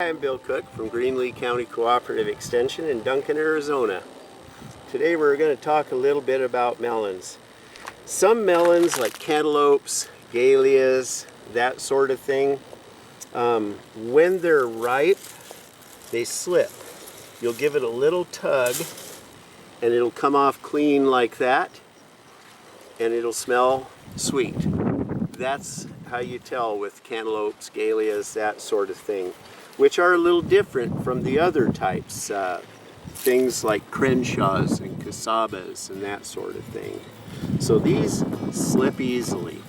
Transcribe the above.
I'm Bill Cook from Greenlee County Cooperative Extension in Duncan, Arizona. Today we're going to talk a little bit about melons. Some melons, like cantaloupes, dahlias, that sort of thing, when they're ripe, they slip. You'll give it a little tug and it'll come off clean like that, and it'll smell sweet. That's how you tell with cantaloupes, dahlias, that sort of thing, which are a little different from the other types, things like Crenshaws and Casabas and that sort of thing. So these slip easily.